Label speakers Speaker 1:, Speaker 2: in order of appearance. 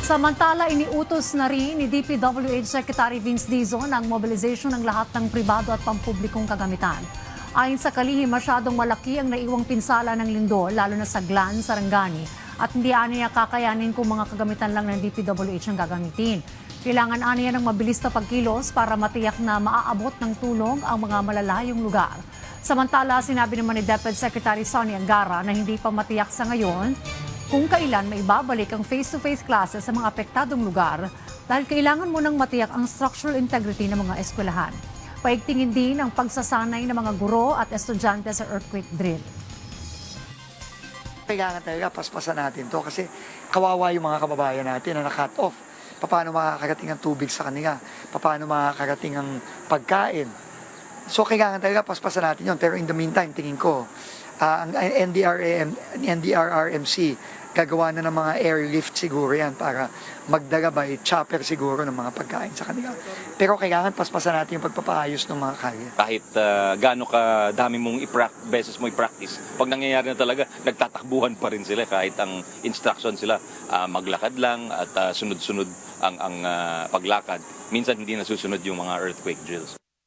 Speaker 1: Samantala, iniutos na rin ni DPWH Secretary Vince Dizon ang mobilization ng lahat ng pribado at pampublikong kagamitan. Ayon sa kalihim, masyadong malaki ang naiwang pinsala ng lindol, lalo na sa Glan, Sarangani, at hindi niya kakayanin kung mga kagamitan lang ng DPWH ang gagamitin. Kailangan niya ng mabilis na pagkilos para matiyak na maaabot ng tulong ang mga malalayong lugar. Samantala, sinabi naman ni DepEd Secretary Sonny Angara na hindi pa matiyak sa ngayon kung kailan maibabalik ang face-to-face classes sa mga apektadong lugar dahil kailangan mo nang matiyak ang structural integrity ng mga eskwelahan. Paigtingin din ang pagsasanay ng mga guro at estudyante sa earthquake drill.
Speaker 2: Kailangan talaga paspasan natin to kasi kawawa yung mga kababayan natin na na-cut off. Paano makakarating ang tubig sa kanila? Paano makakarating ang pagkain? So kailangan talaga paspasan natin yun. Pero in the meantime, tingin ko, ang NDRRMC gagawa na ng mga airlift siguro yan para magdala by chopper siguro ng mga pagkain sa kanila. Pero kailangan paspasan natin yung pagpapaayos ng mga kalye.
Speaker 3: Kahit gaano ka dami mong beses mo i-practice, pag nangyayari na talaga, nagtatakbuhan pa rin sila kahit ang instruction sila maglakad lang at sunod-sunod ang paglakad. Minsan hindi nasusunod yung mga earthquake drills.